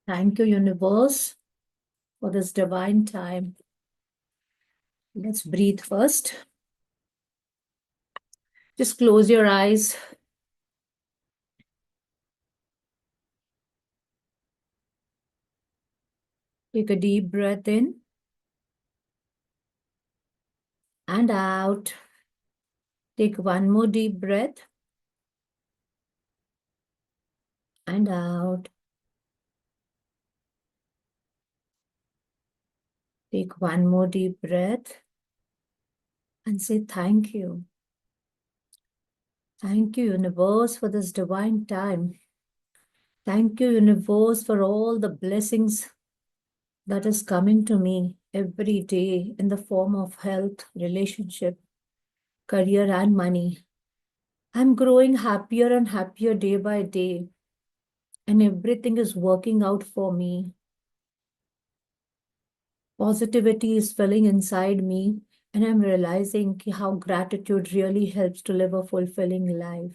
Thank you, universe, for this divine time. Let's breathe first. Just close your eyes. Take a deep breath in and out. Take one more deep breath and out. Take one more deep breath and say thank you. Thank you, universe, for this divine time. Thank you, universe, for all the blessings that is coming to me every day in the form of health, relationship, career, and money. I'm growing happier and happier day by day, and everything is working out for me. Positivity is filling inside me, and I'm realizing how gratitude really helps to live a fulfilling life.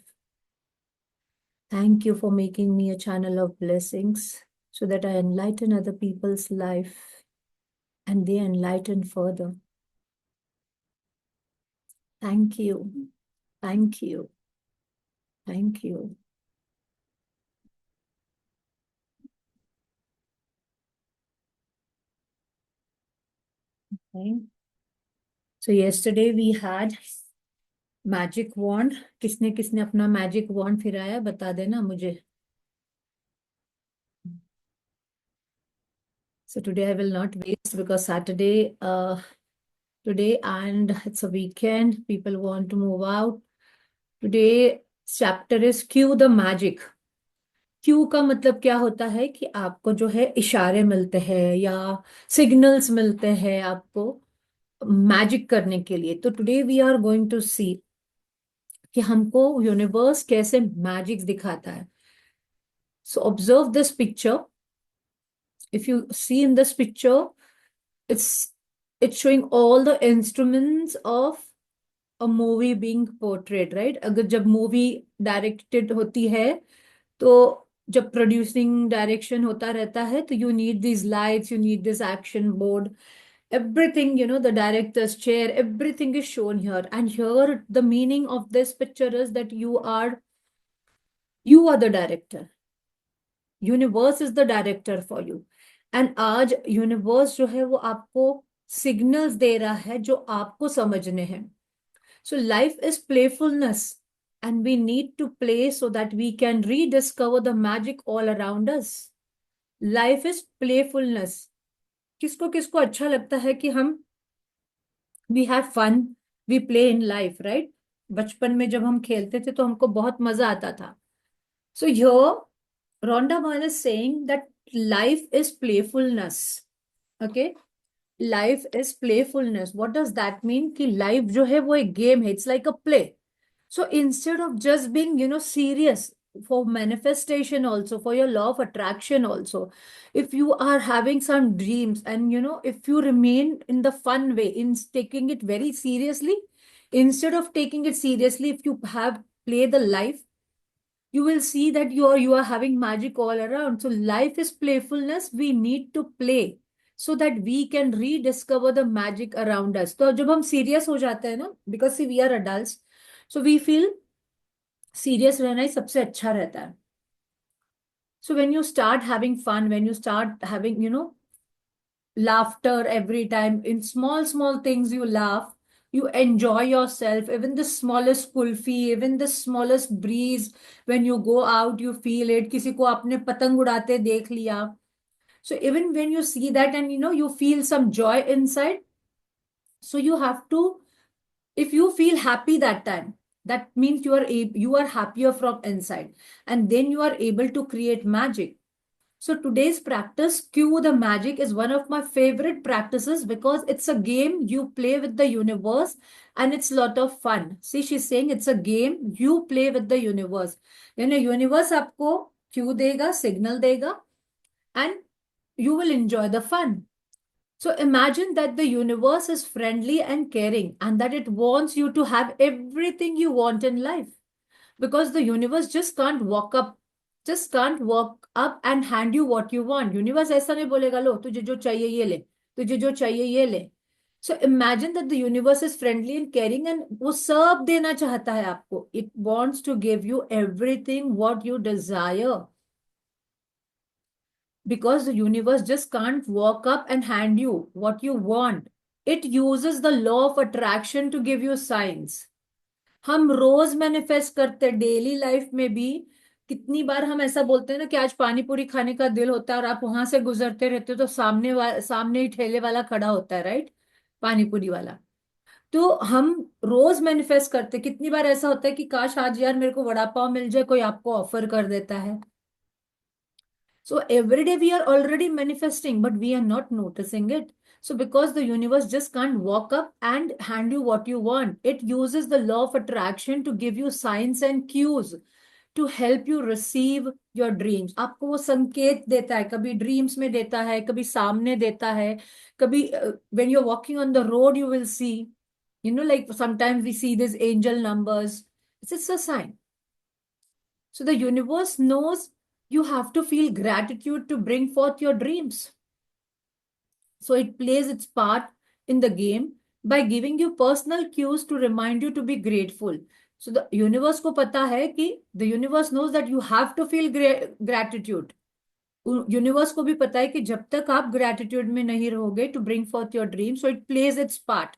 Thank you for making me a channel of blessings so that I enlighten other people's life and they enlighten further. Thank you. Thank you. Thank you. Okay. So yesterday we had magic wand. किसने किसने अपना magic wand फिराया बता देना मुझे. So today I will not waste because Saturday today and it's a weekend. People want to move out. Today chapter is cue the magic. Q का मतलब क्या होता है कि आपको जो है इशारे मिलते हैं या सिग्नल्स मिलते हैं आपको मैजिक करने के लिए. तो today we are going to see कि हमको यूनिवर्स कैसे मैजिक दिखाता है. So observe this picture. If you see in this picture, it's it's showing all the instruments of a movie being portrayed, right? अगर जब मूवी डायरेक्टेड होती है तो जब प्रोड्यूसिंग डायरेक्शन होता रहता है तो you need these lights, you need this action board, everything, the director's chair, everything is shown here. And here the meaning of this picture is that you are the director. Universe is the director for you. And आज universe जो है वो आपको signals दे रहा है जो आपको समझने हैं. So life is playfulness and we need to play so that we can rediscover the magic all around us. Life is playfulness. किसको किसको अच्छा लगता है कि हम we have fun, we play in life, right? बचपन में जब हम खेलते थे तो हमको बहुत मजा आता था. So here Rhonda Byrne is saying that life is playfulness. Okay? Life is playfulness. What does that mean? कि life जो है वो एक game है. It's like a play. So instead of just being, serious for manifestation also, for your law of attraction also, if you are having some dreams and, if you remain in the fun way, in taking it very seriously, instead of taking it seriously, if you have play the life, you will see that you are having magic all around. So life is playfulness. We need to play so that we can rediscover the magic around us. तो जब हम serious हो जाते हैं ना, because see we are adults, so we feel serious रहना ही सबसे अच्छा रहता है. So when you start having fun, when you start having, laughter every time, in small small things you laugh, you enjoy yourself, even the smallest kulfi, even the smallest breeze, when you go out you feel it. किसी को आपने पतंग उड़ाते देख लिया. So even when you see that and you feel some joy inside, so you have to, if you feel happy that time, that means you are happier from inside, and then you are able to create magic. So today's practice, Cue the Magic, is one of my favorite practices because it's a game you play with the universe and it's a lot of fun. See, she's saying it's a game you play with the universe. Universe आपको cue देगा, signal देगा, and you will enjoy the fun. So imagine that the universe is friendly and caring and that it wants you to have everything you want in life, because the universe just can't walk up just can't walk up and hand you what you want. Universe ऐसा नहीं बोलेगा लो तुझे जो चाहिए ये ले, तुझे जो चाहिए ये ले. So imagine that the universe is friendly and caring and वो सब देना चाहता है आपको. It wants to give you everything what you desire, because the universe just can't walk up and hand you what you want. It uses the law of attraction to give you signs. हम रोज manifest करते हैं daily life में भी. कितनी बार हम ऐसा बोलते हैं ना कि आज पानी पूरी खाने का दिल होता है और आप वहां से गुजरते रहते हो तो सामने ही ठेले वाला खड़ा होता है, राइट, पानी पूरी वाला. तो हम रोज मैनिफेस्ट करते हैं. कितनी बार ऐसा होता है कि काश आज यार मेरे को वड़ा पाव मिल जाए, कोई आपको ऑफर कर देता है. So every day we are already manifesting, but we are not noticing it. So because the universe just can't walk up and hand you what you want, it uses the law of attraction to give you signs and cues to help you receive your dreams. आपको वो संकेत देता है, कभी dreams में देता है, कभी सामने देता है, कभी when you're walking on the road you will see, like sometimes we see these angel numbers. It's a sign. So the universe knows you have to feel gratitude to bring forth your dreams. So it plays its part in the game by giving you personal cues to remind you to be grateful. So the universe को पता है कि the universe knows that you have to feel gratitude. Universe को भी पता है कि जब तक आप ग्रेटिट्यूड में नहीं रहोगे to bring forth your dream, so it plays its part.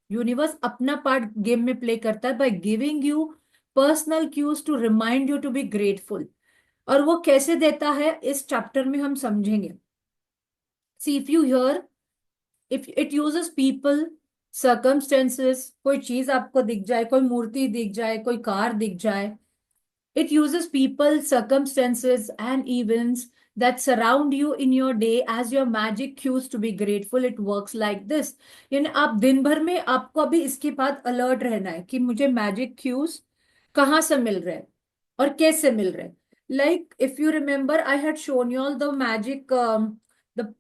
Universe अपना पार्ट गेम में प्ले करता है by giving you personal cues to remind you to be grateful. और वो कैसे देता है इस चैप्टर में हम समझेंगे. See if you here, if it uses people, circumstances, कोई चीज आपको दिख जाए, कोई मूर्ति दिख जाए, कोई कार दिख जाए, it uses people, circumstances, and events that surround you in your day as your magic cues to be grateful. It works like this. यानी आप दिन भर में आपको अभी इसके बाद अलर्ट रहना है कि मुझे मैजिक क्यूज कहाँ से मिल रहे हैं और कैसे मिल रहे हैं. Like if you remember, I had shown you all the magic the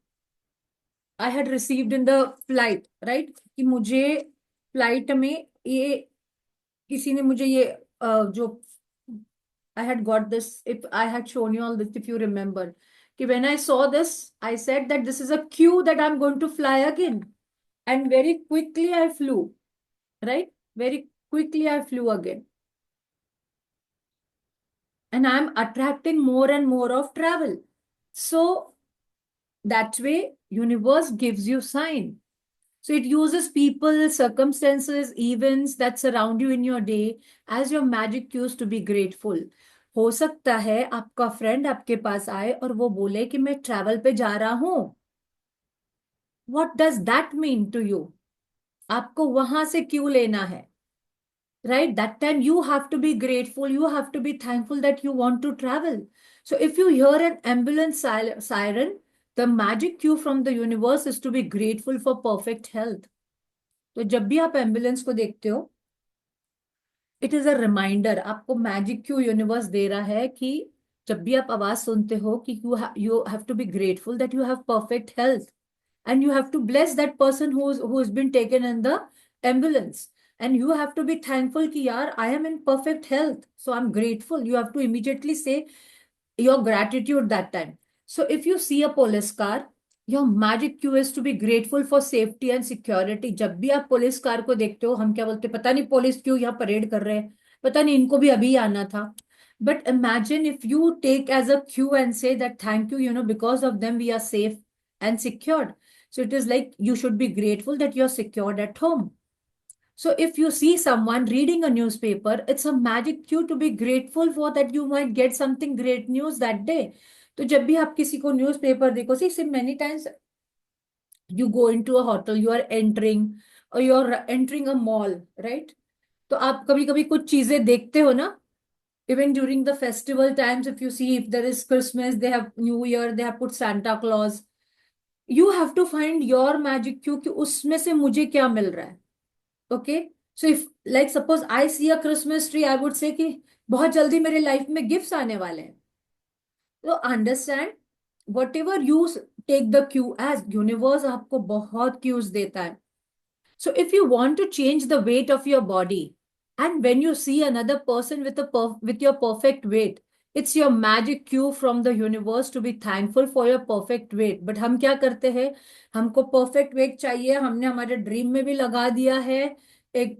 I had received in the flight, right? कि मुझे फ्लाइट में ये किसी ने मुझे ये जो I had got this, if I had shown you all this, if you remember. कि when I saw this, I said that this is a cue that I'm going to fly again. And very quickly I flew, right? Very quickly I flew again. And I'm attracting more and more of travel. So that way, universe gives you sign. So it uses people, circumstances, events that surround you in your day as your magic cues to be grateful. हो सकता है आपका friend आपके पास आए और वो बोले कि मैं ट्रैवल पे जा रहा हूं. What does that mean to you? आपको वहां से क्यों लेना है? Right? That time you have to be grateful. You have to be thankful that you want to travel. So if you hear an ambulance siren, the magic cue from the universe is to be grateful for perfect health. तो जब भी आप ambulance को देखते हो, it is a reminder. आपको magic Q universe दे रहा है कि जब भी आप आवाज सुनते हो कि you have to be grateful that you have perfect health and you have to bless that person who has been taken in the ambulance and you have to be thankful कि यार I am in perfect health, so I am grateful. You have to immediately say your gratitude that time. So if you see a police car, your magic cue is to be grateful for safety and security. जब भी आप police car को देखते हो, हम क्या बोलते हैं, पता नहीं पुलिस क्यों यहाँ परेड कर रहे हैं, पता नहीं इनको भी अभी आना था. But imagine if you take as a cue and say that thank you, because of them we are safe and secured. So it is like you should be grateful that you're secured at home. So if you see someone reading a newspaper, it's a magic cue to be grateful for that you might get something great news that day. तो जब भी आप किसी को newspaper देखो, see many times you go into a hotel, you are entering or you are entering a mall, right? तो आप कभी कभी कुछ चीजें देखते हो ना. Even during the festival times, if you see, if there is Christmas, they have New Year, they have put Santa Claus. You have to find your magic cue कि उसमें से मुझे क्या मिल रहा है. Okay, so if like suppose I see a Christmas tree, I would say कि बहुत जल्दी मेरे लाइफ में गिफ्ट्स आने वाले हैं. तो understand, whatever you take the cue as, universe आपको बहुत क्यूज देता है. So if you want to change the weight of your body and when you see another person with your perfect weight, it's your magic cue from the universe to be thankful for your perfect weight. But हम क्या करते हैं, हमको perfect wait चाहिए, हमने हमारे dream में भी लगा दिया है एक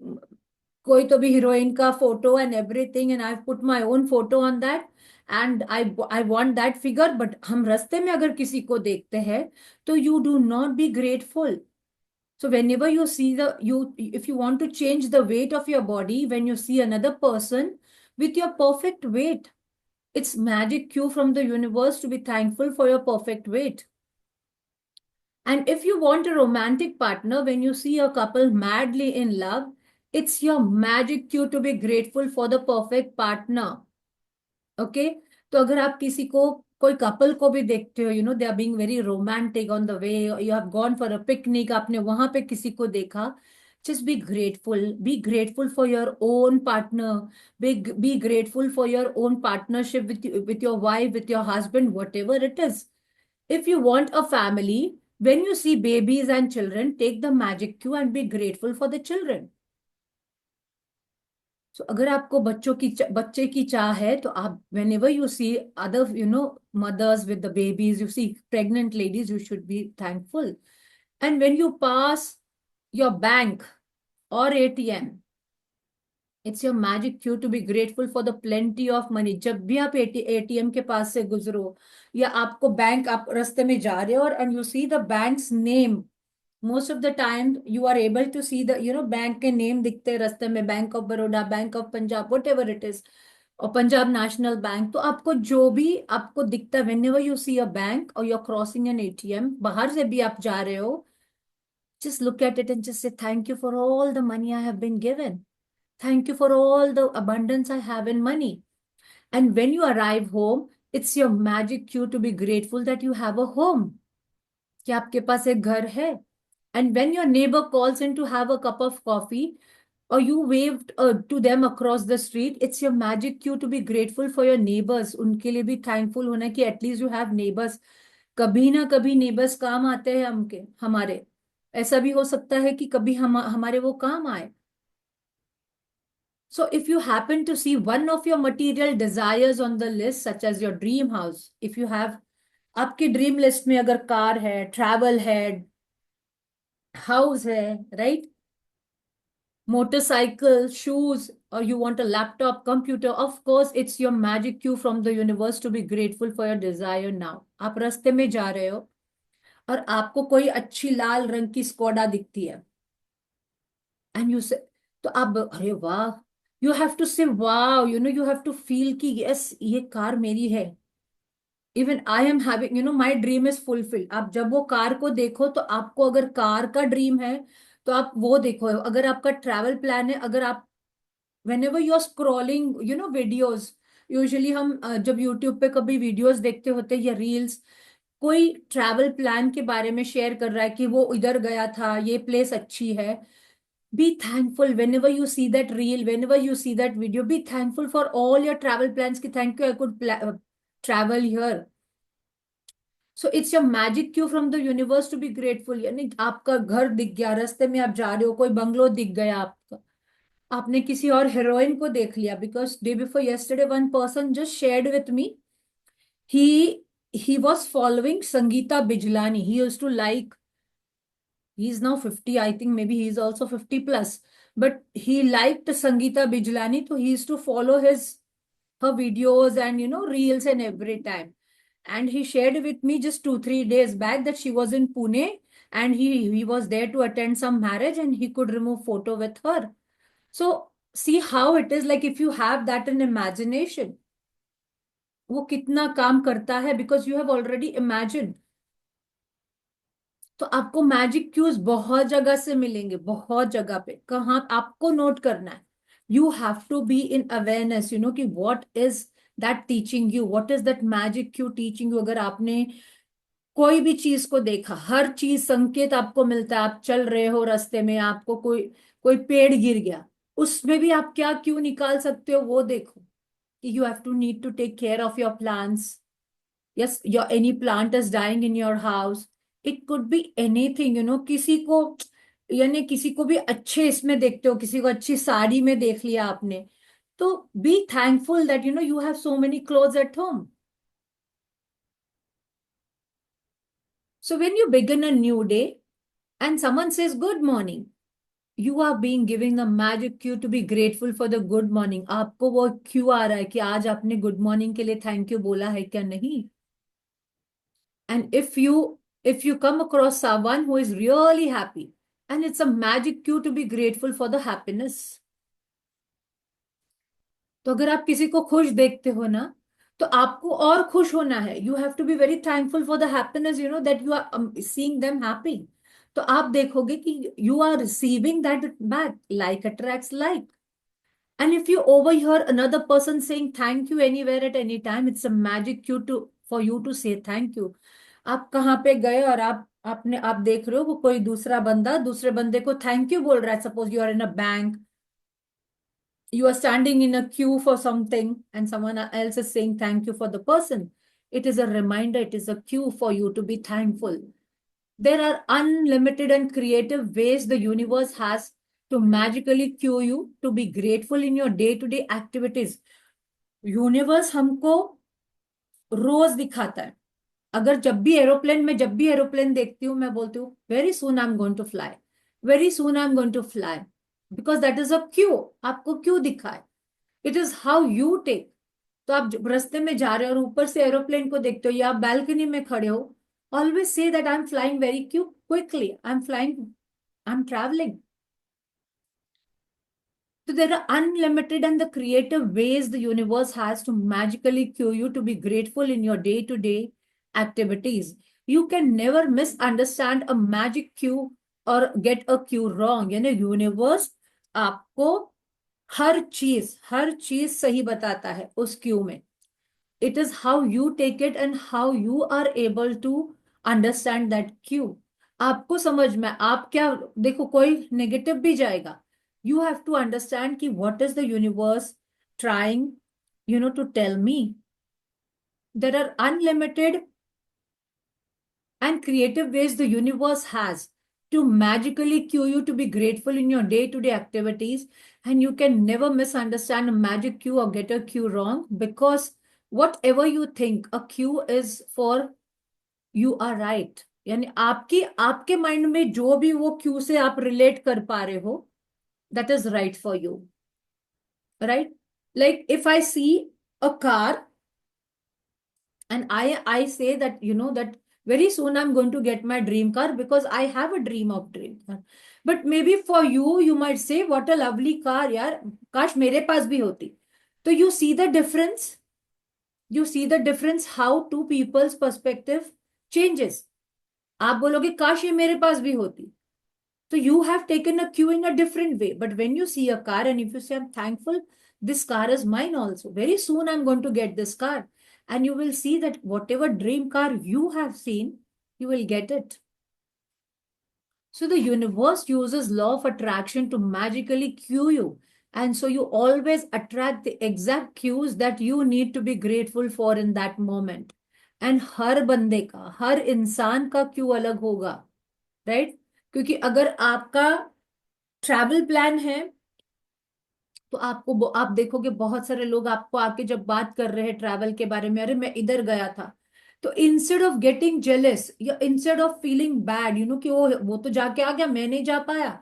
कोई तो भी हीरोइन का photo and everything, and I put my own photo on that, and I want that figure. But हम रास्ते में अगर किसी को देखते हैं तो you do not be grateful. So whenever you see if you want to change the weight of your body, when you see another person with your perfect weight, it's magic cue from the universe to be thankful for your perfect weight. And if you want a romantic partner, when you see a couple madly in love, it's your magic cue to be grateful for the perfect partner. Okay, तो अगर आप किसी को, कोई couple को भी देखते हो, they are being very romantic on the way, you have gone for a picnic, आपने वहां पे किसी को देखा, just be grateful for your own partner, be grateful for your own partnership with your wife, with your husband, whatever it is. If you want a family, when you see babies and children, take the magic cue and be grateful for the children. So अगर आपको बच्चे की चाह है, तो आप whenever you see other mothers with the babies, you see pregnant ladies, you should be thankful. And when you pass your bank or ATM, it's your magic cue to be grateful for the plenty of money. जब भी आप ATM के पास से गुजरो, या आपको bank, आप रास्ते में जा रहे हो और and you see the bank's name, most of the time you are able to see the bank के नेम दिखते हैं रास्ते में, bank of Baroda, bank of Punjab, whatever it is, और पंजाब नेशनल बैंक। तो आपको जो भी आपको दिखता है, whenever you see a bank और you are crossing an ATM, बाहर से भी आप जा रहे हो, just look at it and just say thank you for all the money I have been given, thank you for all the abundance I have in money. And when you arrive home, it's your magic cue to be grateful that you have a home, कि आपके पास एक घर है। And when your neighbor calls in to have a cup of coffee, or you waved to them across the street, it's your magic cue to be grateful for your neighbors. उनके लिए भी thankful होना कि at least you have neighbors. कभी ना कभी neighbors काम आते हैं हमारे। ऐसा भी हो सकता है कि कभी हमारे वो काम आए। So if you happen to see one of your material desires on the list, such as your dream house, if you have, आपकी ड्रीम लिस्ट में अगर कार है, ट्रैवल है, हाउस है, right, motorcycle, shoes, or you want a laptop, computer, of course, it's your magic cue from the universe to be grateful for your desire now. आप रास्ते में जा रहे हो और आपको कोई अच्छी लाल रंग की स्कोडा दिखती है, एंड यू से, तो आप, अरे वाह, यू हैव टू से वाह, यू हैव टू फील कि यस, ये कार मेरी है। Even I am having, my dream is fulfilled. आप जब वो कार को देखो, तो आपको अगर कार का ड्रीम है, तो आप वो देखो। अगर आपका ट्रैवल प्लान है, अगर आप whenever you're scrolling videos, usually हम जब यूट्यूब पे कभी वीडियोस देखते होते हैं या रील्स, कोई ट्रैवल प्लान के बारे में शेयर कर रहा है कि वो इधर गया था, ये प्लेस अच्छी है, be thankful whenever you see that reel, whenever you see that video, be thankful for all your travel plans कि thank you I could travel here. So it's your magic cue from the universe to be grateful। यानी आपका घर दिख गया, रास्ते में आप जा रहे हो, कोई बंगलो दिख गया आपका, आपने किसी और हीरोइन को देख लिया, because day before yesterday one person just shared with me, he was following Sangeeta Bijlani. He used to like, he's now 50, I think maybe he's also 50 plus, but he liked Sangeeta Bijlani, so he used to follow her videos and reels and every time. And he shared with me just 2-3 days back that she was in Pune, and he was there to attend some marriage, and he could remove photo with her. So see how it is, like if you have that in imagination, वो कितना काम करता है, because you have already imagined. तो आपको magic cues बहुत जगह से मिलेंगे, बहुत जगह पे। कहाँ आपको नोट करना है, you have to be in awareness, कि what is that teaching you, what is that magic cue teaching you. अगर आपने कोई भी चीज को देखा, हर चीज संकेत आपको मिलता है, आप चल रहे हो रास्ते में, आपको कोई कोई पेड़ गिर गया, उसमें भी आप क्या क्यों निकाल सकते हो, वो देखो कि you have to need to take care of your plants. Yes, your any plant is dying in your house. It could be anything, किसी को, यानी किसी को भी अच्छे इसमें देखते हो, किसी को अच्छी साड़ी में देख लिया आपने, तो be thankful that you have so many clothes at home. So when you begin a new day and someone says good morning, you are being given a magic cue to be grateful for the good morning. आपको वो Q आ रहा है कि आज आपने good morning के लिए thank you बोला है क्या नहीं. And if you come across someone who is really happy, and it's a magic cue to be grateful for the happiness. तो अगर आप किसी को खुश देखते हो ना, तो आपको और खुश होना है. You have to be very thankful for the happiness, that you are seeing them happy. तो आप देखोगे कि you are receiving that back. Like attracts like. And if you overhear another person saying thank you anywhere at any time, it's a magic cue for you to say thank you. आप कहाँ पे गए और आप देख रहे हो वो कोई दूसरा बंदा दूसरे बंदे को थैंक यू बोल रहा है. Suppose you are in a bank, you are standing in a queue for something and someone else is saying thank you for the person. It is a reminder, it is a cue for you to be thankful. There are unlimited and creative ways the universe has to magically cue you to be grateful in your day-to-day activities. Universe हमको रोज दिखाता है. अगर जब भी aeroplane देखती हूँ मैं बोलती हूँ very soon I am going to fly, very soon I am going to fly. Because that is a cue. आपको क्यों दिखा है. It is how you take. तो आप रास्ते में जा रहे हो और ऊपर से एरोप्लेन को देखते हो या आप बालकनी में खड़े हो, always say that I M flying very Q quickly, I am flying, I am travelling. So there are unlimited and the creative ways the universe has to magically cue you to be grateful in your day-to-day activities. You can never misunderstand a magic cue or get a cue wrong. यानी universe आपको हर चीज सही बताता है उस Q में. It is how you take it and how you are able to understand that cue. आपको समझ में आप क्या देखो, कोई नेगेटिव भी जाएगा. You have to understand कि what is the universe trying, to tell me. There are unlimited and creative ways the universe has to magically cue you to be grateful in your day-to-day activities, and you can never misunderstand a magic cue or get a cue wrong, because whatever you think a cue is for, you are right. यानी आपके mind में जो भी वो Q से आप relate कर पा रहे हो, that is right for you, right? Like if I see a car and I say that that very soon I'm going to get my dream car because I have a dream of dream car. But maybe for you might say what a lovely car, yaar, kash mere paas bhi hoti. So you see the difference. You see the difference how two people's perspective changes. आप बोलोगे काश ये मेरे पास भी होती. So you have taken a cue in a different way. But when you see a car and if you say, I'm thankful, this car is mine also. Very soon I'm going to get this car. And you will see that whatever dream car you have seen, you will get it. So the universe uses law of attraction to magically cue you. And so you always attract the exact cues that you need to be grateful for in that moment. And हर बंदे का, हर इंसान का Q अलग होगा, right? क्योंकि अगर आपका travel plan है तो आप देखोगे बहुत सारे लोग आपको आके जब बात कर रहे हैं ट्रैवल के बारे में, अरे मैं इधर गया था, तो इंस्टेड ऑफ गेटिंग जेलस या इंस्टेड ऑफ फीलिंग बैड कि वो तो जाके आ गया, मैं नहीं जा पाया,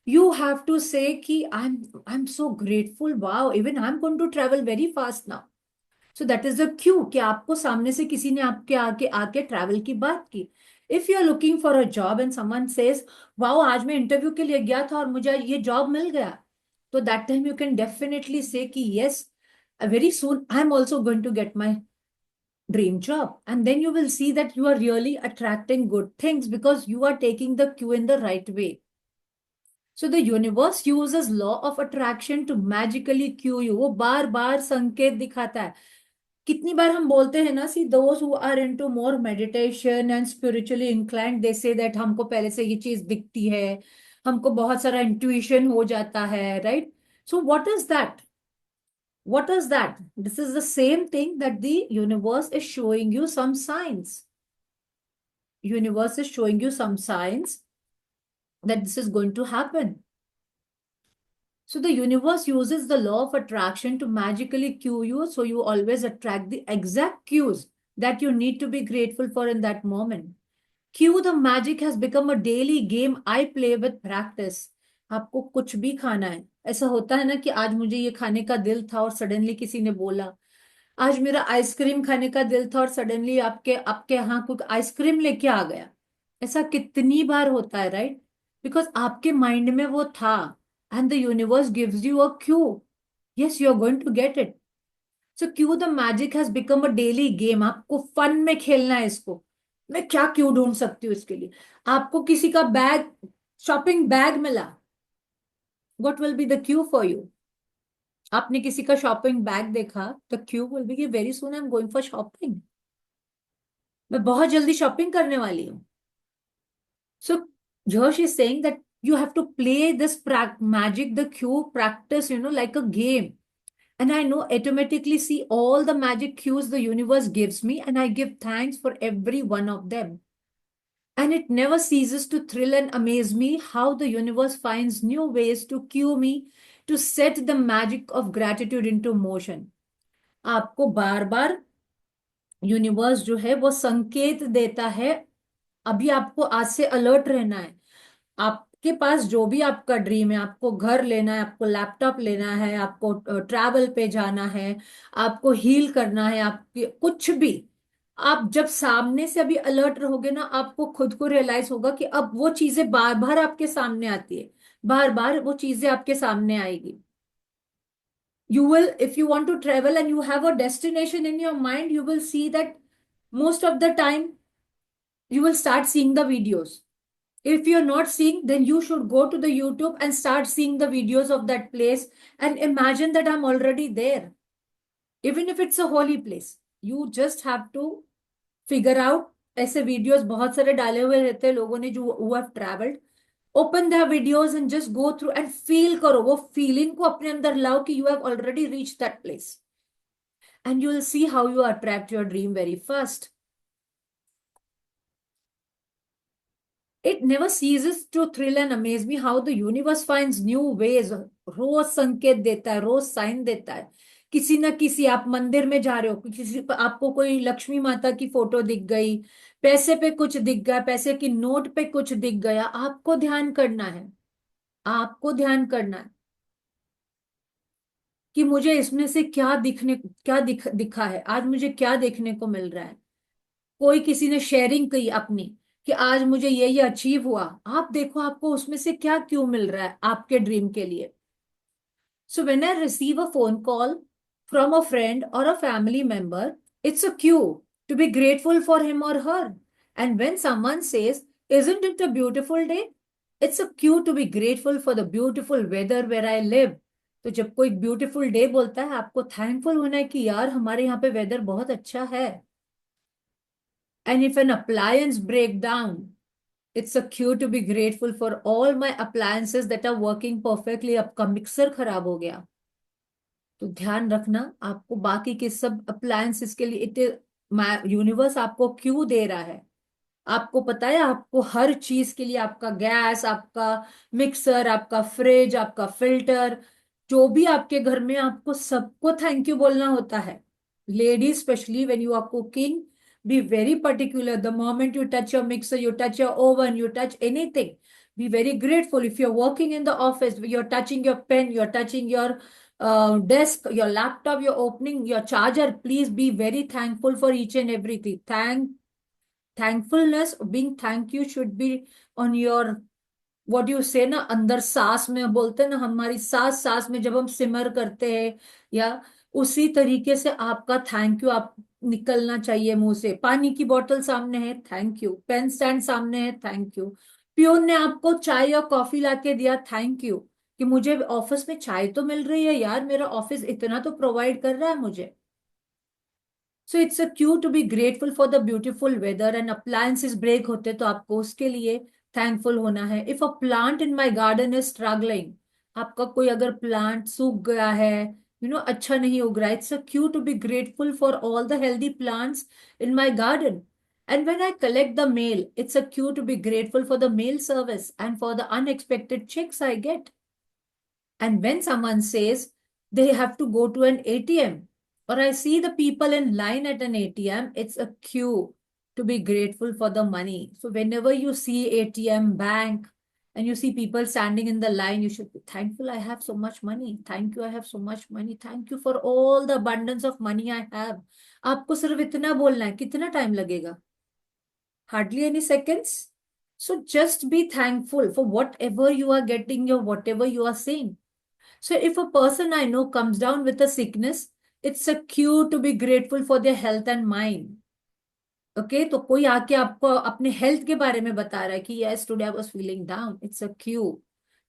यू हैव टू से कि I am so grateful, wow, even I am going to travel very fast now. So that is the cue कि आपको सामने से किसी ने आपके आके आके ट्रैवल की बात की. If you are looking for a job and someone says wow आज मैं इंटरव्यू के लिए गया था और मुझे ये जॉब मिल गया, तो that time you can definitely से कि yes, very soon I'm also going to get my dream job. And then you will see that you are really attracting good things because you are taking the cue in the right way. So the universe uses law of attraction to magically cue you. वो बार बार संकेत दिखाता है. कितनी बार हम बोलते हैं ना, see those who are into more meditation and spiritually inclined, they say that हमको पहले से ये चीज दिखती है, हमको बहुत सारा इंट्यूशन हो जाता है, right? So what is that? What is that? This is the same thing that the universe is showing you some signs. Universe is showing you some signs that this is going to happen. So the universe uses the law of attraction to magically cue you, so you always attract the exact cues that you need to be grateful for in that moment. Cue the magic has become a daily game I play with practice. आपको कुछ भी खाना है, ऐसा होता है ना कि आज मुझे ये खाने का दिल था और सडनली किसी ने बोला, आज मेरा आइसक्रीम खाने का दिल था और सडनली आपके आपके यहाँ कोई आइसक्रीम लेके आ गया। ऐसा कितनी बार होता है, राइट? बिकॉज आपके माइंड में वो था, and the universe gives you a cue. Yes, you are going to get it. So cue the magic has become a daily game. आपको फन में खेलना है इसको। मैं क्या क्यू ढूंढ सकती हूँ इसके लिए? आपको किसी का बैग, शॉपिंग बैग मिला, what will be the Q for you? आपने किसी का शॉपिंग बैग देखा, द क्यू विल बी कि very soon I am going for shopping. मैं बहुत जल्दी शॉपिंग करने वाली हूँ। So Josh is saying that you have to play this magic, the cue practice, like a game. And I know automatically see all the magic cues the universe gives me, and I give thanks for every one of them. And it never ceases to thrill and amaze me how the universe finds new ways to cue me to set the magic of gratitude into motion. आपको बार बार universe जो है वो संकेत देता है। अभी आपको आज से अलर्ट रहना है। आपके पास जो भी आपका ड्रीम है, आपको घर लेना है, आपको लैपटॉप लेना है, आपको ट्रैवल पे जाना है, आपको हील करना है, आपके कुछ भी, आप जब सामने से अभी अलर्ट रहोगे ना, आपको खुद को रियलाइज होगा कि अब वो चीजें बार बार आपके सामने आती है। बार बार वो चीजें आपके सामने आएगी। You will, if you want to travel and you have a destination in your mind, you will see that most of the time you will start seeing the videos. If you're not seeing, then you should go to the YouTube and start seeing the videos of that place and imagine that I'm already there. Even if it's a holy place, you just have to figure out। ऐसे videos बहुत सारे डाले हुए रहते हैं लोगों ने जो who have traveled। Open the videos and just go through and feel करो, वो फीलिंग को अपने अंदर लाओ कि you have already reach that place, and you will see how you attract your dream very fast. It never ceases to thrill and amaze me how the universe finds new ways। रोज संकेत देता है, रोज sign देता है। किसी ना किसी, आप मंदिर में जा रहे हो, किसी आपको कोई लक्ष्मी माता की फोटो दिख गई, पैसे पे कुछ दिख गया, पैसे की नोट पे कुछ दिख गया, आपको ध्यान करना है। आपको ध्यान करना है कि मुझे इसमें से क्या दिखा है, आज मुझे क्या देखने को मिल रहा है। कोई किसी ने शेयरिंग की अपनी कि आज मुझे ये अचीव हुआ, आप देखो आपको उसमें से क्या क्यों मिल रहा है आपके ड्रीम के लिए। So when I receive a phone call from a friend और a family member, it's a cue to be grateful for him और her. And when someone says, isn't it a beautiful day, it's a cue to be grateful for the beautiful weather where I live. तो जब कोई beautiful day बोलता है, आपको thankful होना है कि यार हमारे यहाँ पे वेदर बहुत अच्छा है। And if an appliance break down, it's a cue to be grateful for all my appliances that are working perfectly। आपका मिक्सर खराब हो गया तो ध्यान रखना, आपको बाकी के सब अप्लायंसेस के लिए इट यूनिवर्स आपको क्यों दे रहा है। आपको पता है, आपको हर चीज के लिए, आपका गैस, आपका मिक्सर, आपका फ्रिज, आपका फिल्टर, जो भी आपके घर में, आपको सबको थैंक यू बोलना होता है। Ladies specially when you are cooking, be very particular the moment you touch your mixer, you touch your oven, you touch anything, be very grateful। If you're working in the office, you're touching your pen, you're touching your desk, your laptop, you're opening your charger, please be very thankful for each and everything। Thankfulness, being thank you should be on your, what you say ना, अंदर सांस में बोलते हैं ना, हमारी सांस सांस में जब हम सिमर करते हैं, या उसी तरीके से आपका थैंक यू आप निकलना चाहिए मुंह से। पानी की बोतल सामने है, थैंक यू। पेन स्टैंड सामने है, थैंक यू। प्यून ने आपको चाय या कॉफी लाके दिया, थैंक यू कि मुझे ऑफिस में चाय तो मिल रही है यार, मेरा ऑफिस इतना तो प्रोवाइड कर रहा है मुझे। So it's a cue to be grateful for the beautiful weather. And appliances break होते तो आपको उसके लिए थैंकफुल होना है। If a plant in my garden is struggling, आपका कोई अगर प्लांट सूख गया है, अच्छा नहीं उग रहा है, it's a cue to be grateful for all the healthy plants in my garden. And when I collect the mail, it's a cue to be grateful for the mail service and for the unexpected checks I get। And when someone says they have to go to an ATM, or I see the people in line at an ATM, it's a cue to be grateful for the money. So whenever you see ATM, bank, and you see people standing in the line, you should be thankful. I have so much money. Thank you. I have so much money. Thank you for all the abundance of money I have. आपको सिर्फ इतना बोलना है. कितना time लगेगा? Hardly any seconds. So just be thankful for whatever you are getting or whatever you are seeing. So if a person I know comes down with a sickness, it's a cue to be grateful for their health and mind. Okay तो कोई आके आपको अपने health के बारे में बता रहा है कि yes today I was feeling down, it's a cue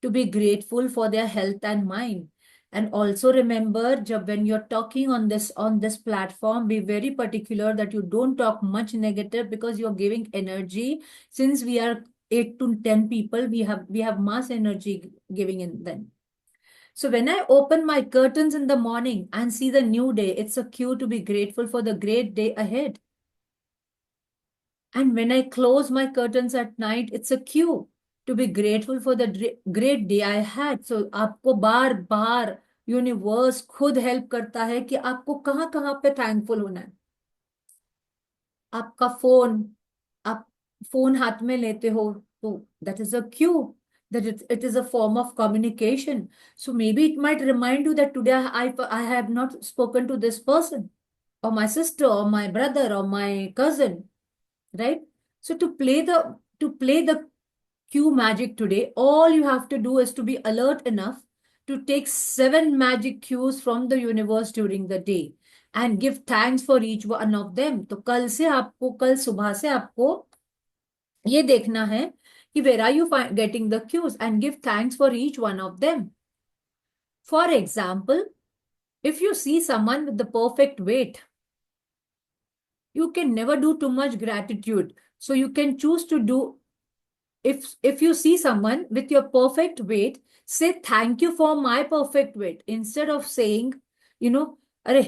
to be grateful for their health and mind. And also remember, jab when you're talking on this platform, be very particular that you don't talk much negative, because you're giving energy. Since we are 8 to 10 people, we have mass energy giving in them. So when I open my curtains in the morning and see the new day, it's a cue to be grateful for the great day ahead. And when I close my curtains at night, it's a cue to be grateful for the great day I had. So आपको बार बार universe खुद help करता है कि आपको कहाँ कहाँ पे thankful होना है. आपका फोन, आप फोन हाथ में लेते हो, तो that is a Q that it is a form of communication. So maybe it might remind you that today I have not spoken to this person, or my sister, or my brother, or my cousin, right? So to play the cue magic today, all you have to do is to be alert enough to take 7 magic cues from the universe during the day and give thanks for each one of them. तो कल सुबह से आपको ये देखना है कि where are you getting the cues, and give thanks for each one of them. For example, if you see someone with the perfect weight, you can never do too much gratitude. So you can choose to do, if you see someone with your perfect weight, say thank you for my perfect weight, instead of saying, you know, अरे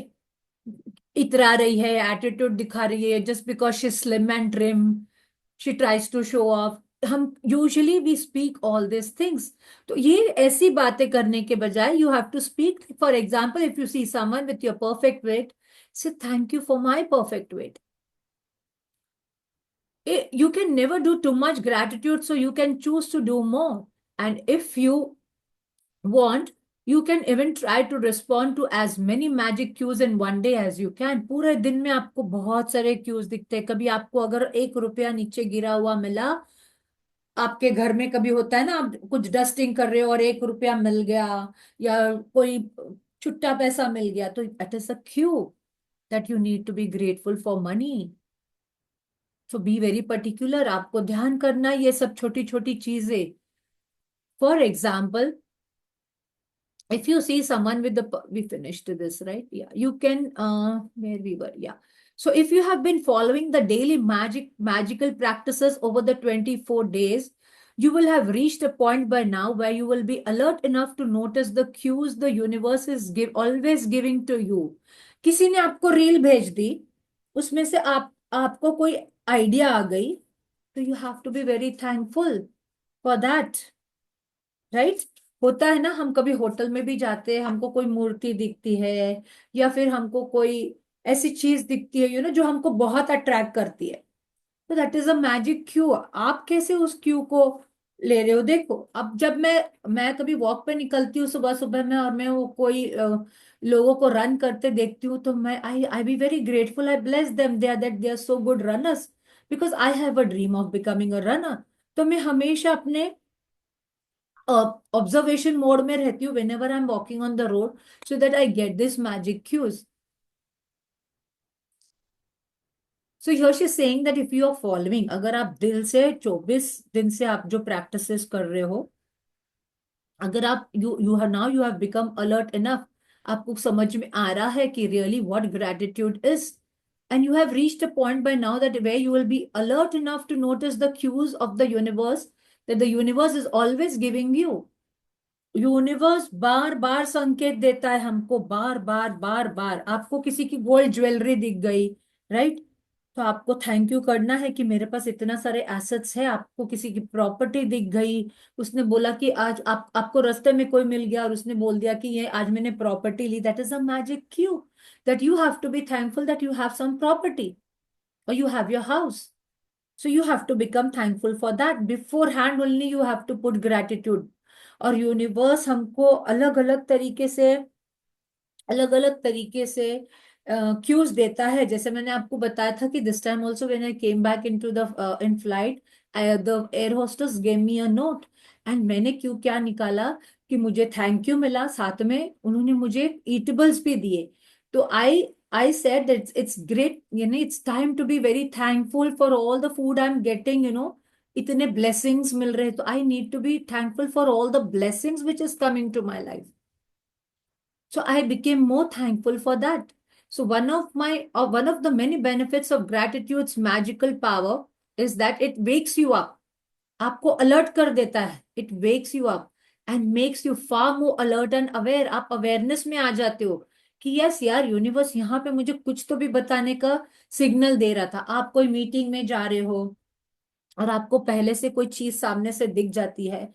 इतरा रही है, attitude दिखा रही है, just because she's slim and trim, she tries to show off. हम usually we speak all this things. तो ये ऐसी बातें करने के बजाय you have to speak. For example, if you see someone with your perfect weight, say thank you for my perfect weight. You can never do too much gratitude, so you can choose to do more. And if you want, you can even try to respond to as many magic cues in one day as you can. पूरे दिन में आपको बहुत सारे cues दिखते हैं. कभी आपको अगर 1 रुपया नीचे गिरा हुआ मिला, आपके घर में कभी होता है ना, आप कुछ डस्टिंग कर रहे हो और 1 रुपया मिल गया, या कोई छुट्टा पैसा मिल गया, तो it is a cue that you need to be grateful for money. So be very particular. आपको ध्यान करना ये सब छोटी छोटी चीजें. For example, if you see someone with the, we finished this, right? Yeah, you can, where we were, yeah. So if you have been following the daily magical practices over the 24 days, you will have reached a point by now where you will be alert enough to notice the cues the universe is always giving to you. किसी ने आपको reel भेज दी, उसमें से आपको कोई idea आ गई, तो you have to be very thankful for that, right? होता है ना, हम कभी होटल में भी जाते हैं, हमको कोई मूर्ति दिखती है, या फिर हमको कोई ऐसी चीज दिखती है, जो हमको बहुत अट्रैक्ट करती है, तो that is a magic Q. आप कैसे उस क्यू को ले रहे हो? देखो, अब जब मैं कभी वॉक पे निकलती हूँ सुबह सुबह में, और मैं वो कोई लोगों को रन करते देखती हूँ, तो मैं I be very grateful. I bless them, they are so good runners, because I have a dream of becoming a runner. तो मैं हमेशा अपने ऑब्जर्वेशन मोड में रहती हूँ whenever I'm walking on the road, so that I get this magic cues. So here she's saying that if you are following, अगर आप दिल से 24 दिन से आप जो प्रैक्टिसेस कर रहे हो, अगर आप you have become alert enough, आपको समझ में आ रहा है कि really what gratitude is, and you have reached a point by now that where you will be alert enough to notice the cues of the universe, that the universe is always giving you. Universe बार बार संकेत देता है हमको, बार बार बार बार. आपको किसी की gold jewellery दिख गई, राइट? तो आपको थैंक यू करना है कि मेरे पास इतना सारे एसेट्स है। आपको किसी की प्रॉपर्टी दिख गई, उसने बोला कि आज आपको रास्ते में कोई मिल गया और उसने बोल दिया कि ये आज मैंने प्रॉपर्टी ली, that is a magic cue that you have to be thankful that you have some property और you have your house. So you have to become thankful for that. Beforehand only you have to put gratitude. और universe हमको अलग अलग तरीके से cues देता है। जैसे मैंने आपको बताया था कि this time also when I came back into the in flight, the air hostess gave me a note, and मैंने क्यों क्या निकाला कि मुझे थैंक यू मिला, साथ में उन्होंने मुझे ईटेबल्स भी दिए। तो I said that it's great, it's time to be very thankful for all the food I am getting, इतने ब्लेसिंग्स मिल रहे हैं, तो I need to be thankful for all the blessings which is coming to my life. So I became more thankful for that. So one of the many benefits of gratitude's magical power is that it wakes you up. आपको alert कर देता है. It wakes you up and makes you far more alert and aware. आप awareness में आ जाते हो कि yes यार, यूनिवर्स यहाँ पे मुझे कुछ तो भी बताने का सिग्नल दे रहा था. आप कोई मीटिंग में जा रहे हो और आपको पहले से कोई चीज सामने से दिख जाती है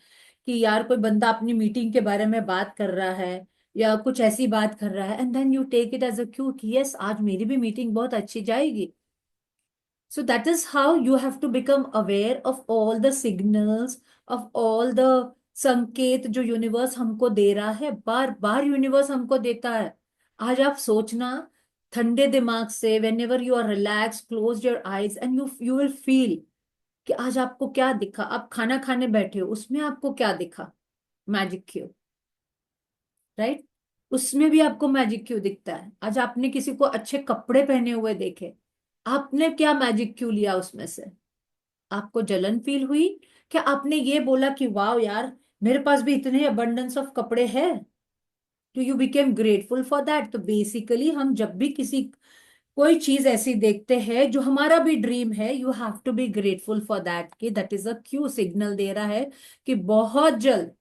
कि यार कोई बंदा अपनी मीटिंग के बारे में बात कर रहा है या कुछ ऐसी बात कर रहा है, and then you take it as a cue कि यस, आज मेरी भी मीटिंग बहुत अच्छी जाएगी. So that is how you have to become aware of all the signals, of all the संकेत जो यूनिवर्स हमको दे रहा है. बार बार यूनिवर्स हमको देता है. आज आप सोचना ठंडे दिमाग से, whenever you are relax, close your eyes and you will feel कि आज आपको क्या दिखा. आप खाना खाने बैठे हो, उसमें आपको क्या दिखा? Magic Q, right? उसमें भी आपको मैजिक क्यू दिखता है. आज आपने किसी को अच्छे कपड़े पहने हुए देखे, आपने क्या मैजिक क्यू लिया उसमें से? आपको जलन फील हुई? क्या आपने ये बोला कि वाह यार, मेरे पास भी इतने अबंडेंस ऑफ कपड़े हैं? तो you became grateful for that. तो बेसिकली हम जब भी किसी कोई चीज ऐसी देखते हैं जो हमारा भी ड्रीम है, you have to be grateful for that, कि that is a cue, signal दे रहा है कि बहुत जल्द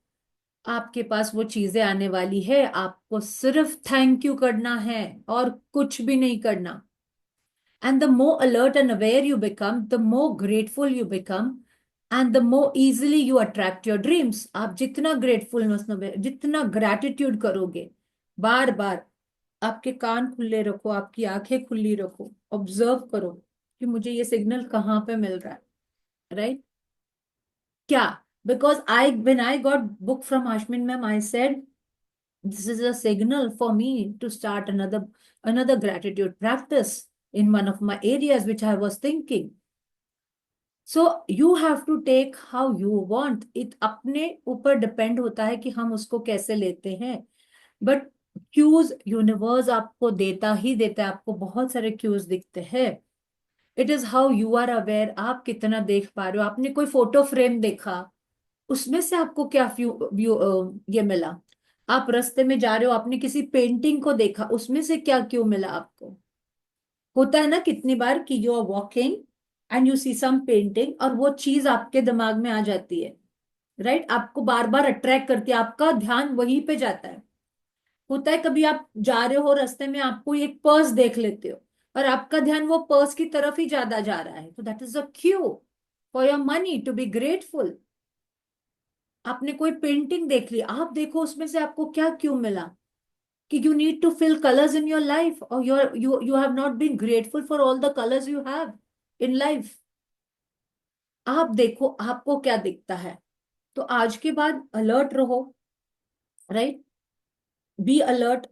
आपके पास वो चीजें आने वाली है. आपको सिर्फ थैंक यू करना है और कुछ भी नहीं करना. And the more alert and aware you become, the more grateful you become, and the more easily you attract your dreams. आप जितना ग्रेटफुलनेस, जितना ग्रेटिट्यूड करोगे, बार बार आपके कान खुले रखो, आपकी आंखें खुली रखो, ऑब्जर्व करो कि मुझे ये सिग्नल कहाँ पे मिल रहा है, राइट? क्या? Because I when I got book from Ashmin ma'am, I said this is a signal for me to start another gratitude practice in one of my areas which I was thinking. So you have to take how you want it. अपने ऊपर depend होता है कि हम उसको कैसे लेते हैं. बट क्यूज यूनिवर्स आपको देता ही देता है. आपको बहुत सारे क्यूज दिखते हैं. It is how you are aware. आप कितना देख पा रहे हो. आपने कोई फोटो फ्रेम देखा, उसमें से आपको क्या ये मिला? आप रास्ते में जा रहे हो, आपने किसी पेंटिंग को देखा, उसमें से क्या क्यों मिला आपको? होता है ना कितनी बार कि you are walking and you see some painting और वो चीज आपके दिमाग में आ जाती है, राइट? आपको बार बार अट्रैक्ट करती है, आपका ध्यान वहीं पे जाता है. होता है कभी आप जा रहे हो रास्ते में, आपको एक पर्स देख लेते हो और आपका ध्यान वो पर्स की तरफ ही ज्यादा जा रहा है, तो that is a cue for your money to be grateful. आपने कोई पेंटिंग देख ली, आप देखो उसमें से आपको क्या क्यों मिला? कि you need to fill colours in your life, और you have not been grateful for all the colours you have in life. आप देखो आपको क्या दिखता है. तो आज के बाद अलर्ट रहो, right? Be alert.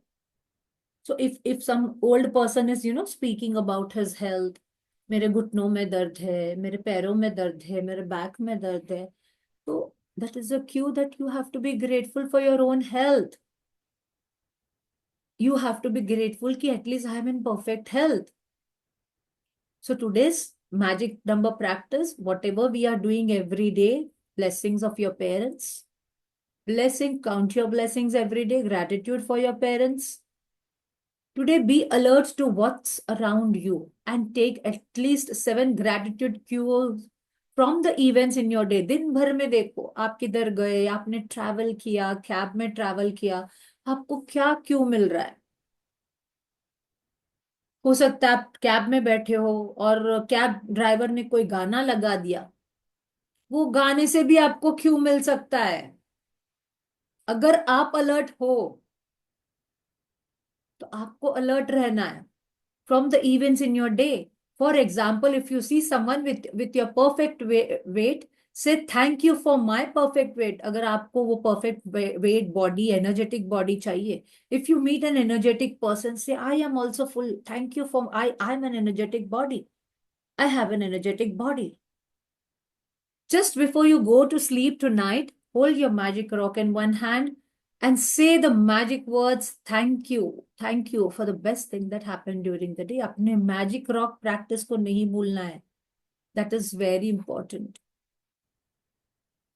So if some old person is speaking about his health, मेरे घुटनों में दर्द है, मेरे पैरों में दर्द है, मेरे बैक में दर्द है, तो that is a cue that you have to be grateful for your own health. You have to be grateful कि at least I am in perfect health. So today's magic number practice, whatever we are doing every day, blessings of your parents, blessing, count your blessings every day, gratitude for your parents. Today, be alert to what's around you and take at least 7 gratitude cues from the events in your day. दिन भर में देखो आप किधर गए, आपने travel किया, cab में ट्रैवल किया, आपको क्या क्यों मिल रहा है? हो सकता है आप कैब में बैठे हो और कैब ड्राइवर ने कोई गाना लगा दिया, वो गाने से भी आपको क्यों मिल सकता है। अगर आप अलर्ट हो तो आपको अलर्ट रहना है from the events in your day. For example, if you see someone with your perfect weight, say thank you for my perfect weight. अगर आपको वो perfect weight body, energetic body चाहिए, if you meet an energetic person, say I am also full. Thank you for I'm an energetic body. I have an energetic body. Just before you go to sleep tonight, hold your magic rock in one hand and say the magic words, thank you for the best thing that happened during the day. अपने magic rock practice को नहीं भूलना है. That is very important.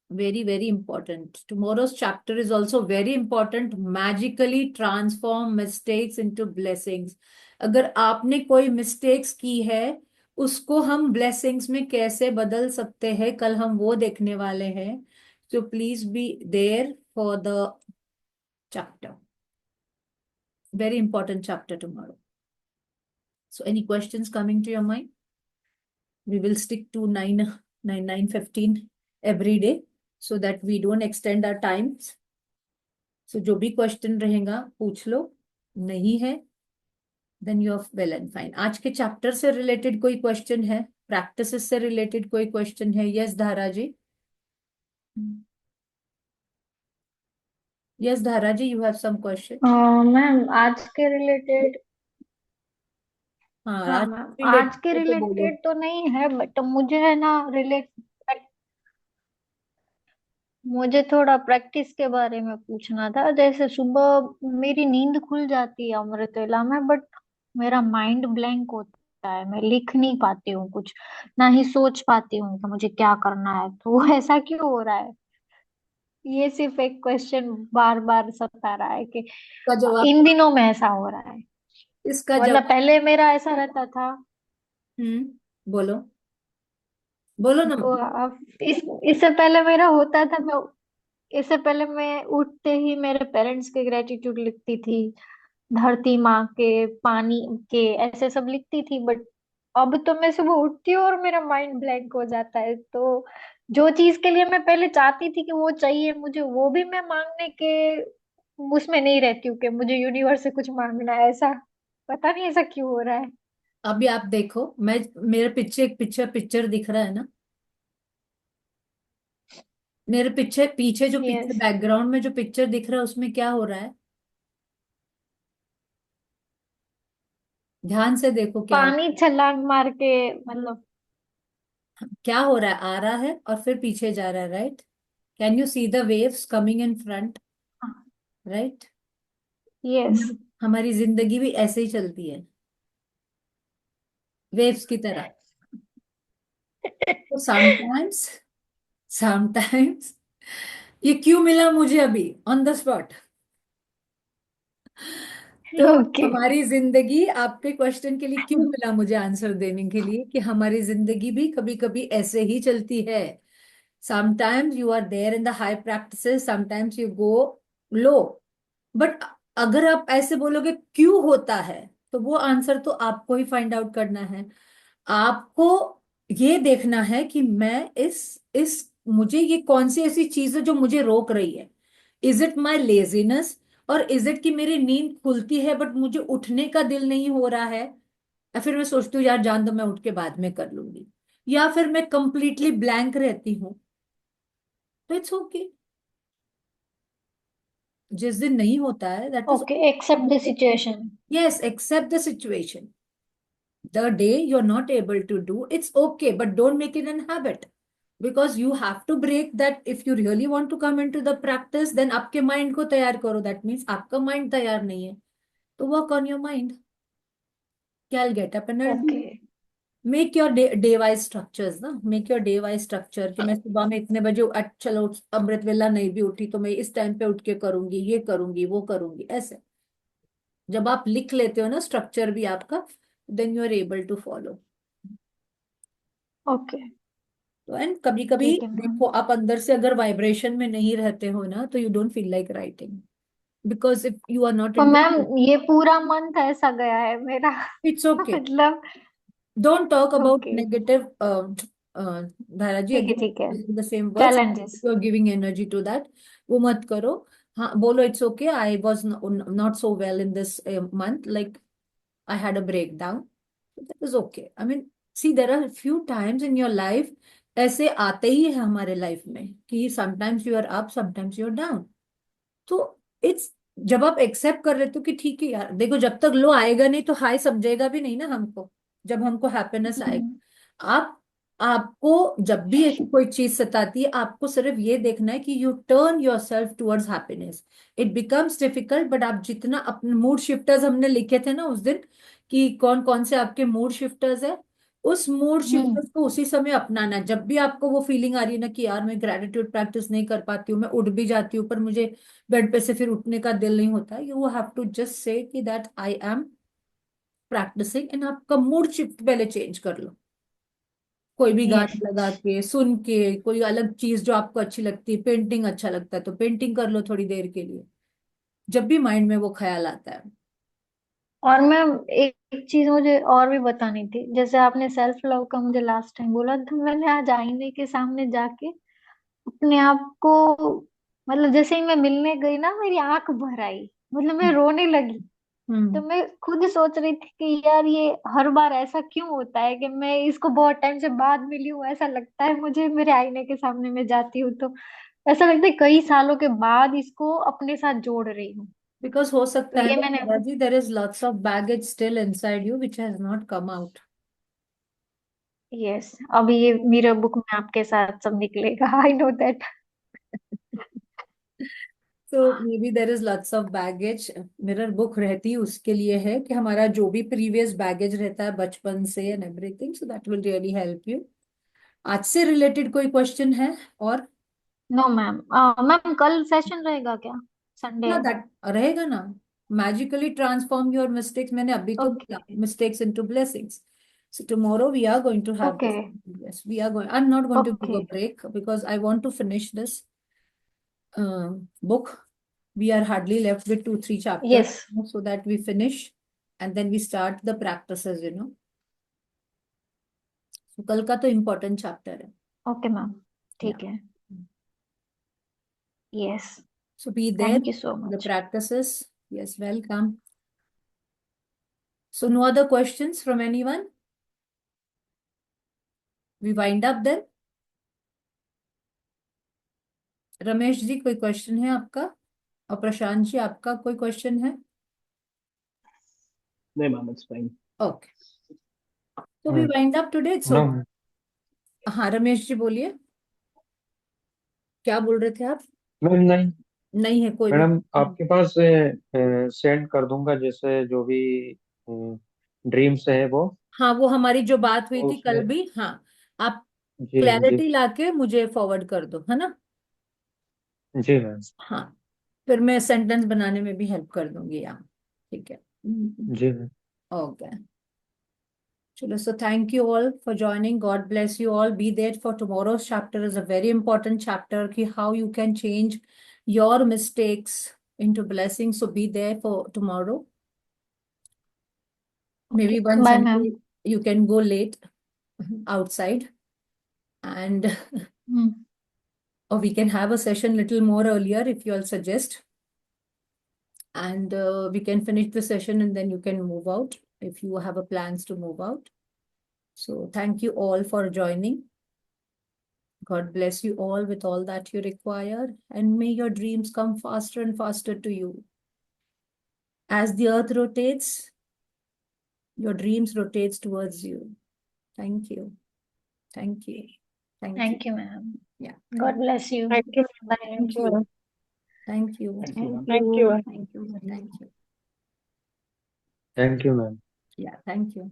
Very, very important. Tomorrow's chapter is also very important. Magically transform mistakes into blessings. अगर आपने कोई mistakes की है, उसको हम blessings में कैसे बदल सकते हैं, कल हम वो देखने वाले हैं. So please be there for the chapter. Very important chapter tomorrow. So any questions coming to your mind? We will stick to 9:15 every day so that we don't extend our times. सो जो भी question रहेगा पूछ लो, नहीं है then you are well and fine. आज के chapter से रिलेटेड कोई क्वेश्चन है, प्रैक्टिसेस से रिलेटेड कोई क्वेश्चन है? Yes Dhara ji. Yes Dhara ji, you have some question? Ma'am आज के रिलेटेड, हाँ, हाँ आज मैम आज के रिलेटेड तो बोलो. रिलेटेड तो नहीं है, बट मुझे है ना मुझे थोड़ा प्रैक्टिस के बारे में पूछना था। जैसे सुबह मेरी नींद खुल जाती है अमृतवेला में, बट मेरा माइंड ब्लैंक होता है, मैं लिख नहीं पाती हूँ कुछ, ना ही सोच पाती हूँ कि मुझे क्या करना है। तो ऐसा क्यों हो रहा है? ये सिर्फ एक क्वेश्चन बार बार सता रहा है कि का जवाब, इन दिनों में ऐसा हो रहा है। इसका वरना जवाब. पहले मेरा ऐसा रहता था। बोलो, बोलो ना. तो अब इससे पहले मेरा होता था, मैं इससे पहले मैं उठते ही मेरे पेरेंट्स के ग्रेटिट्यूड लिखती थी, धरती माँ के, पानी के, ऐसे सब लिखती थी। बट अब तो मैं सुबह उठती हूँ और मेरा माइंड ब्लैंक हो जाता है। तो जो चीज के लिए मैं पहले चाहती थी कि वो चाहिए मुझे, वो भी मैं मांगने के उसमें नहीं रहती हूँ कि मुझे यूनिवर्स से कुछ मांगना है। ऐसा पता नहीं ऐसा क्यों हो रहा है। अभी आप देखो, मैं, मेरे पीछे एक पिक्चर पिक्चर दिख रहा है ना, मेरे पीछे पीछे जो पीछे यस। बैकग्राउंड में जो पिक्चर दिख रहा है उसमें क्या हो रहा है? ध्यान से देखो क्या हो. पानी छलांग मार के, मतलब। क्या हो रहा है? आ रहा है और फिर पीछे जा रहा है, right? Can you see the waves coming in front? Right. Yes. हमारी जिंदगी भी ऐसे ही चलती है, वेव्स की तरह. तो समटाइम्स, समटाइम्स ये क्यों मिला मुझे अभी ऑन द स्पॉट? तो ओके। हमारी जिंदगी, आपके क्वेश्चन के लिए क्यों मिला मुझे आंसर देने के लिए, कि हमारी जिंदगी भी कभी कभी ऐसे ही चलती है. Sometimes you are there in the high practices, sometimes you go low. But अगर आप ऐसे बोलोगे क्यों होता है, तो वो आंसर तो आपको ही फाइंड आउट करना है. आपको ये देखना है कि मैं इस मुझे ये कौन सी ऐसी चीज है जो मुझे रोक रही है. इज इट माई लेजीनेस, और इज इट कि मेरी नींद खुलती है बट मुझे उठने का दिल नहीं हो रहा है, या फिर मैं सोचती हूँ यार जान दो मैं उठ के बाद में कर लूंगी, या फिर मैं कंप्लीटली ब्लैंक रहती हूँ. तो इट्स ओके. जिस दिन नहीं होता है that is, okay, accept the situation. Yes, accept the situation. The day you're not able to do, it's okay, but don't make it an habit. Because you have to break that. If you really want to come into the practice, then आपके mind को तैयार करो. That means आपका mind तैयार नहीं है. तो work on your mind. I'll get up and I'll okay. do. Make your day wise structures ना. Make your day wise structure कि मैं सुबह में इतने बजे चलो अमृत वेला नहीं भी उठी तो मैं इस टाइम पे उठ के करूंगी, ये करूंगी, वो करूंगी, ऐसे. जब आप लिख लेते हो ना स्ट्रक्चर भी आपका, then you are able to follow. Okay. तो एंड कभी कभी ठीक है मैम। देखो, आप अंदर से अगर वाइब्रेशन में नहीं रहते हो ना, तो you don't feel like writing. because if you are not पर into मैम it, ये पूरा मंथ ऐसा गया है मेरा। it's okay. मतलब Don't talk about okay, negative, Dharaji, ठीक है again ठीक है। using the same words. Challenges. You are giving energy to that. वो मत करो. हाँ बोलो, it's okay. I was not so well in this month. Like I had a breakdown. That is okay. I mean, see, there are a few times in your life ऐसे आते ही है हमारे life में कि sometimes you are up, sometimes you are down. तो it's, जब आप accept कर रहे हो कि ठीक है यार, देखो जब तक लो आएगा नहीं तो हाई समझेगा भी नहीं ना हमको, जब हमको हैप्पीनेस आएगा। आपको जब भी ऐसी कोई चीज सताती है, आपको सिर्फ ये देखना है कि U turn your self towards happiness. It becomes difficult, but आप जितना अपने मूड शिफ्टर्स हमने लिखे थे ना उस दिन, कि कौन कौन से आपके मूड शिफ्टर्स है, उस मूड हम्म। शिफ्टर्स को उसी समय अपनाना। जब भी आपको वो फीलिंग आ रही है ना कि यार मैं ग्रेटिट्यूड प्रैक्टिस नहीं कर पाती हूँ, मैं उठ भी जाती हूँ पर मुझे बेड पे से फिर उठने का दिल नहीं होता, you have to just say कि that I am practising, and आपका मूड शिफ्ट पहले चेंज कर लो। कोई भी यस। गाना लगा के सुन के, कोई अलग चीज जो आपको अच्छी लगती है, पेंटिंग अच्छा लगता है तो पेंटिंग कर लो थोड़ी देर के लिए, जब भी माइंड में वो ख्याल आता है। और मैम एक चीज मुझे और भी बतानी थी। जैसे आपने सेल्फ लव का मुझे लास्ट टाइम बोला था, मैंने आज आईने के सामने जाके अपने आप को, मतलब जैसे ही मैं मिलने गई ना, मेरी आंख भर आई, मतलब मैं रोने लगी। तो हम्म। मैं खुद सोच रही थी कि यार ये हर बार ऐसा क्यों होता है कि मैं इसको बहुत टाइम से बाद मिली हूँ, ऐसा लगता है मुझे। मेरे आईने के सामने मैं जाती हूँ तो ऐसा लगता है कई सालों के बाद इसको अपने साथ जोड़ रही हूँ। बिकॉज हो तो सकता है ये मैंने, ना जी, there is lots of baggage still inside you which has not come out. Yes, अभी ये मिरर बुक में आपके साथ सब निकलेगा। I know that. तो maybe there is lots of baggage. Mirror book रहती उसके लिए है कि हमारा जो भी प्रीवियस बैगेज रहता है बचपन से and everything, so that will really help you. आज से रिलेटेड कोई क्वेश्चन है और? No ma'am. मैम कल सेशन रहेगा क्या? संडे ना है। दैट रहेगा ना। मैजिकली ट्रांसफॉर्म योर मिस्टेक्स, मैंने अभी तो ओके। बोला, mistakes into blessings. So tomorrow we are going to have okay. this. Yes, we are going. I'm not going to give okay. a break because I want to finish this book. We are hardly left with 2, 3 chapters, yes. so that we finish and then we start the practices. So कल का तो important chapter है। Okay ma'am, Yeah. ठीक है। Yes. So be there thank you so for the much. practices. Yes, welcome. So no other questions from anyone? We wind up then. Ramesh ji कोई question है आपका? और प्रशांत जी आपका कोई क्वेश्चन है? नहीं मैम, इट्स फाइन। ओके, तो we wind up today, it's no okay. हाँ रमेश जी बोलिए, क्या बोल रहे थे आप? मैम, नहीं नहीं है कोई भी? मैडम, आपके पास सेंड कर दूंगा, जैसे जो भी ड्रीम्स है वो। हाँ वो हमारी जो बात हुई तो थी कल उसमें भी, हाँ आप जी जी क्लैरिटी लाके मुझे फॉरवर्ड कर दो, है ना? जी मैम। हाँ, फिर मैं सेंटेंस बनाने में भी हेल्प कर दूंगी यहाँ। ठीक है। जी मैम। ओके, चलो, so thank you all for joining. God bless you all. Be there for tomorrow's chapter is a very important chapter कि how you can change your mistakes into blessings. So be there for tomorrow. Okay, Maybe one bye ma'am. Sunday you can go late outside and or we can have a session little more earlier if you all suggest, and we can finish the session and then you can move out if you have a plans to move out. So thank you all for joining. God bless you all with all that you require, and may your dreams come faster and faster to you. As the earth rotates, your dreams rotates towards you. Thank you. Thank you. Thank you. Thank you ma'am. Yeah. God bless you. Thank you. Bye. Thank you. Thank you. Thank you ma'am. Thank you. Thank you. Thank you. Thank you ma'am. Yeah, thank you.